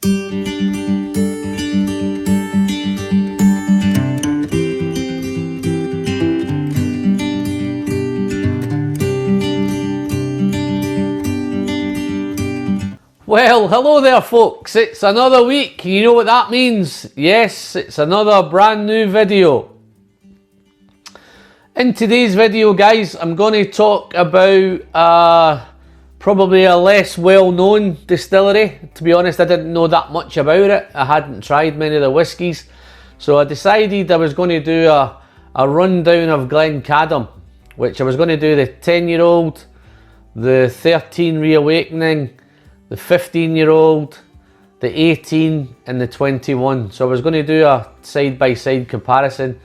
Well, hello there folks, it's another week. You know what that means? Yes, it's another brand new video. In today's video, guys, I'm going to talk about probably a less well-known distillery. To be honest, I didn't know that much about it. I hadn't tried many of the whiskies. So I decided I was going to do a rundown of Glencadam, which I was going to do the 10-year-old, the 13 Re Awakening, the 15-year-old, the 18 and the 21. So I was going to do a side-by-side comparison,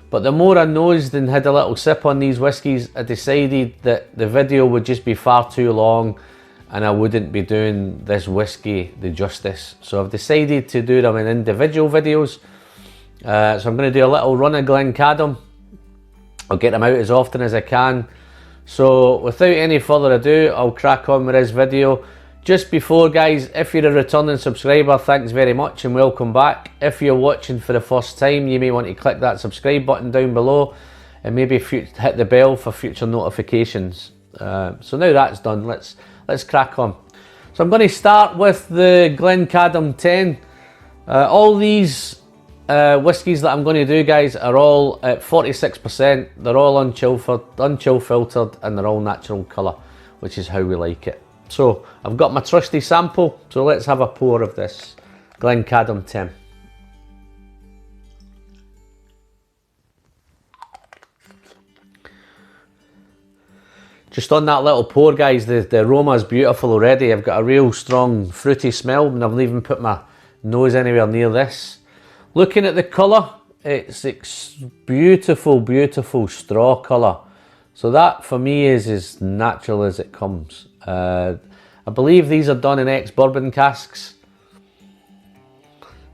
but the more I nosed and had a little sip on these whiskies, I decided that the video would just be far too long and I wouldn't be doing this whiskey the justice. So I've decided to do them in individual videos. So I'm going to do a little run of Glencadam. I'll get them out as often as I can. So without any further ado, I'll crack on with this video. Just before, guys, if you're a returning subscriber, thanks very much and welcome back. If you're watching for the first time, you may want to click that subscribe button down below and maybe hit the bell for future notifications. So now that's done, let's crack on. So I'm going to start with the Glencadam 10. All these whiskies that I'm going to do, guys, are all at 46%. They're all unchill filtered, and they're all natural colour, which is how we like it. So I've got my trusty sample, so let's have a pour of this Glencadam 10. Just on that little pour, guys, the aroma is beautiful already. I've got a real strong fruity smell, and I've even put my nose anywhere near this. Looking at the colour, it's beautiful, beautiful straw colour. So that for me is as natural as it comes. I believe these are done in ex-bourbon casks.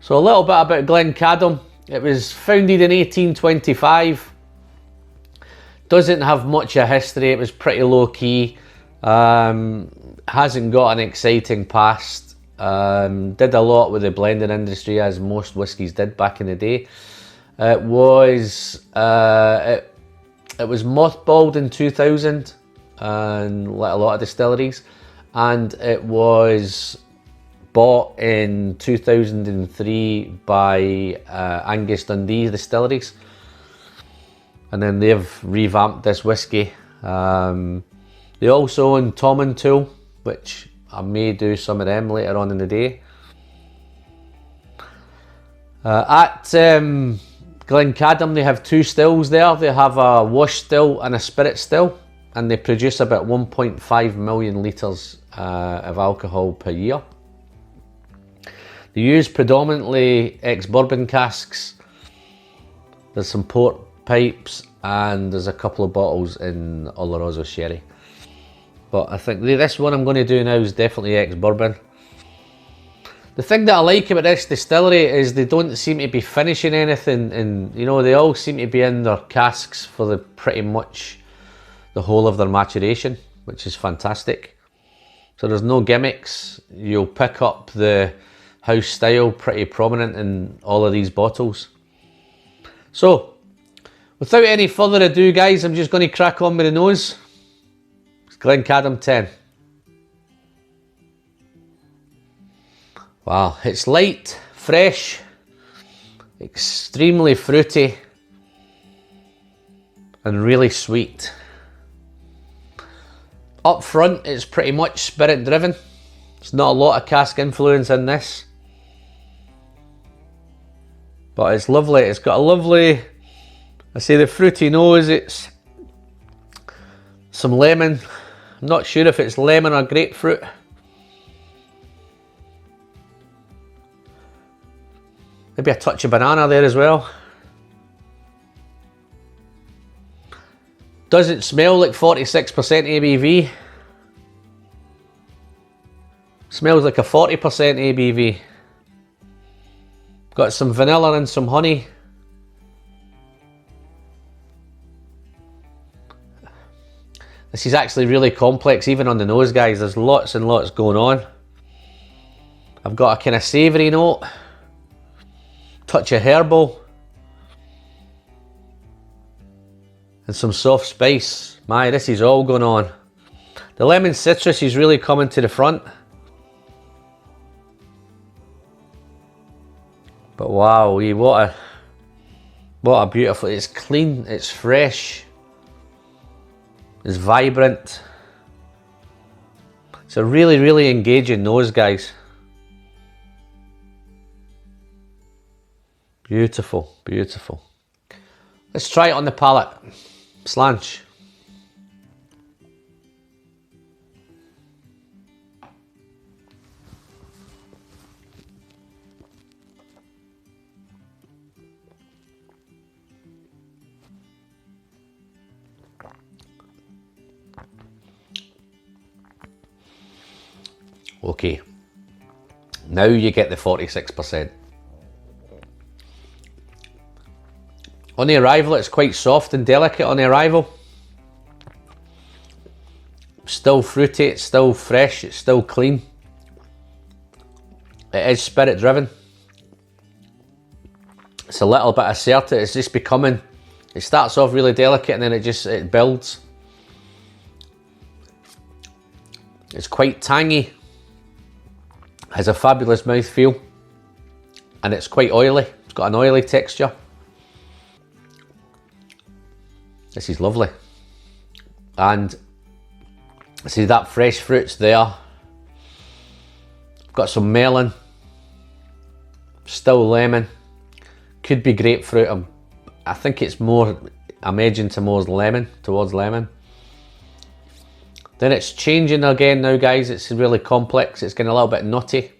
So a little bit about Glencadam. It was founded in 1825. Doesn't have much of history. It was pretty low key. Hasn't got an exciting past. Did a lot with the blending industry, as most whiskies did back in the day. It was mothballed in 2000, and like a lot of distilleries, and it was bought in 2003 by Angus Dundee Distilleries, and then they've revamped this whiskey. They also own Tom and Tool, which I may do some of them later on in the day. At Glencadam, they have two stills there. They have a wash still and a spirit still, and they produce about 1.5 million litres of alcohol per year. They use predominantly ex-bourbon casks. There's some port pipes, and there's a couple of bottles in Oloroso sherry. But I think this one I'm going to do now is definitely ex-bourbon. The thing that I like about this distillery is they don't seem to be finishing anything, and you know, they all seem to be in their casks for pretty much the whole of their maturation, which is fantastic. So there's no gimmicks. You'll pick up the house style pretty prominent in all of these bottles. So without any further ado, guys, I'm just going to crack on with the nose. It's Glencadam 10. Wow, it's light, fresh, extremely fruity, and really sweet. Up front, it's pretty much spirit driven. There's not a lot of cask influence in this, but it's lovely. It's got a lovely, I say, the fruity nose. It's some lemon. I'm not sure if it's lemon or grapefruit. Maybe a touch of banana there as well. Doesn't smell like 46% ABV. Smells like a 40% ABV. Got some vanilla and some honey. This is actually really complex, even on the nose, guys. There's lots and lots going on. I've got a kind of savoury note, touch of herbal, and some soft spice. My, this is all going on. The lemon citrus is really coming to the front. But wow, what a beautiful, it's clean, it's fresh, it's vibrant. It's a really, really engaging nose, guys. Beautiful, beautiful. Let's try it on the palate. Slanch. Okay, now you get the 46%. On the arrival, it's quite soft and delicate on the arrival. Still fruity, it's still fresh, it's still clean. It is spirit driven. It's a little bit assertive, it's just becoming, it starts off really delicate and then it builds. It's quite tangy. Has a fabulous mouthfeel, and it's quite oily. It's got an oily texture. This is lovely, and see that fresh fruit's there. I've got some melon, still lemon, could be grapefruit. I think it's more, I'm edging towards lemon. Then it's changing again now, guys. It's really complex. It's getting a little bit nutty.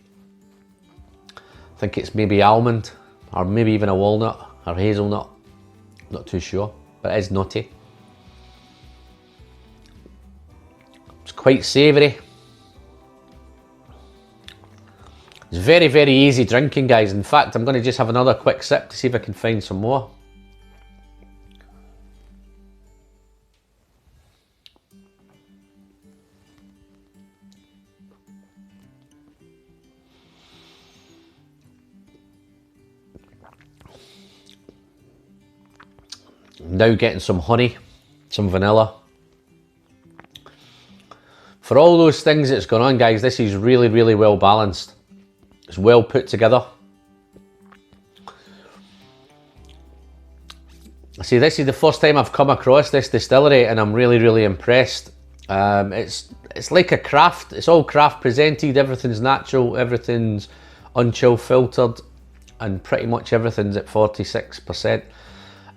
I think it's maybe almond, or maybe even a walnut or hazelnut. Not too sure, but it is nutty. It's quite savoury. It's very, very easy drinking, guys. In fact, I'm going to just have another quick sip to see if I can find some more. Now getting some honey, some vanilla. For all those things that's going on, guys, this is really, really well balanced. It's well put together. See, this is the first time I've come across this distillery and I'm really, really impressed. It's like a craft. It's all craft presented. Everything's natural, everything's unchill filtered, and pretty much everything's at 46%.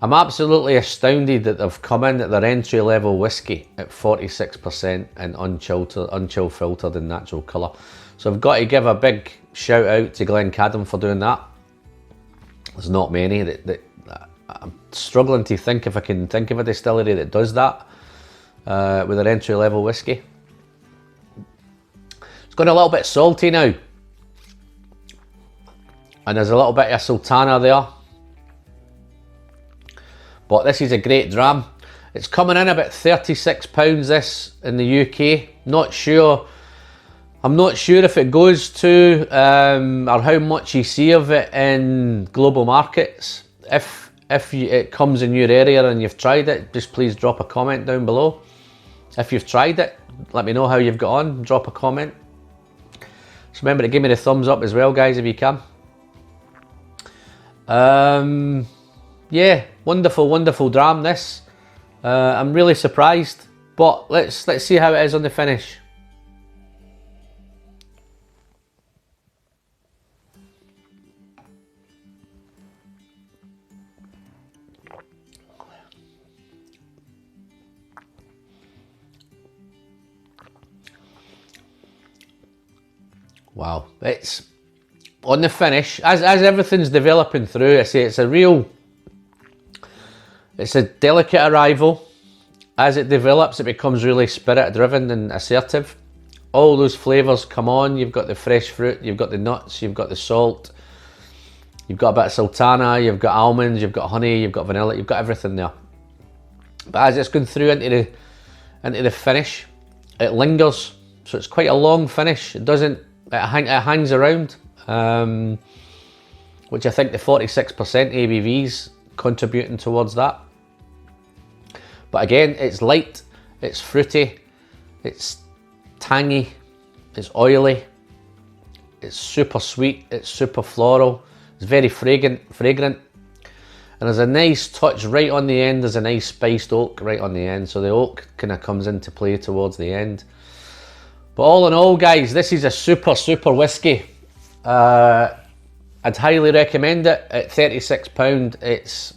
I'm absolutely astounded that they've come in at their entry level whiskey at 46% and unchill filtered and natural colour. So I've got to give a big shout out to Glencadam for doing that. There's not many that I'm struggling to think if I can think of a distillery that does that with their entry level whiskey. It's got a little bit salty now, and there's a little bit of sultana there. But this is a great dram. It's coming in about £36 this in the UK. Not sure. I'm not sure if it goes to or how much you see of it in global markets. If it comes in your area and you've tried it, just please drop a comment down below. If you've tried it, let me know how you've got on. Drop a comment. So remember to give me the thumbs up as well, guys, if you can. Yeah, wonderful, wonderful dram this. I'm really surprised, but let's see how it is on the finish. Wow, it's on the finish as everything's developing through. I say it's a delicate arrival. As it develops, it becomes really spirit driven and assertive. All those flavours come on. You've got the fresh fruit, you've got the nuts, you've got the salt, you've got a bit of sultana, you've got almonds, you've got honey, you've got vanilla, you've got everything there. But as it's going through into the finish, it lingers. So it's quite a long finish. It doesn't it hangs around, which I think the 46% ABV's contributing towards that. But again, it's light, it's fruity, it's tangy, it's oily, it's super sweet, it's super floral, it's very fragrant, and there's a nice touch right on the end. There's a nice spiced oak right on the end, so the oak kind of comes into play towards the end. But all in all, guys, this is a super whiskey. I'd highly recommend it. At £36, it's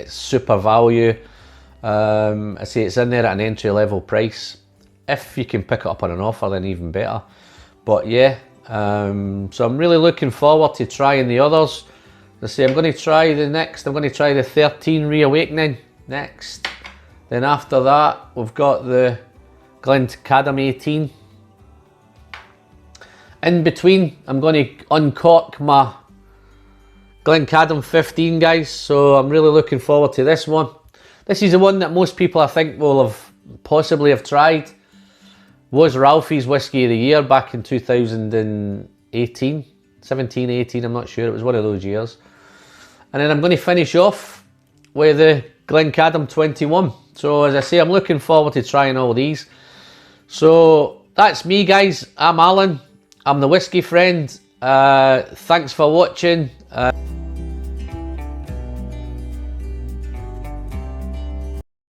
super value. I say it's in there at an entry level price. If you can pick it up on an offer, then even better. But yeah, so I'm really looking forward to trying the others. I say I'm going to try the 13 Re Awakening next. Then after that, we've got the Glencadam 18. In between, I'm going to uncork my Glencadam 15, guys. So I'm really looking forward to this one. This is the one that most people, I think, will have possibly tried. Was Ralphie's Whiskey of the Year back in 2018, 17, 18, I'm not sure. It was one of those years. And then I'm going to finish off with the Glencadam 21. So as I say, I'm looking forward to trying all these. So that's me, guys. I'm Alan. I'm the Whiskey Friend. Thanks for watching.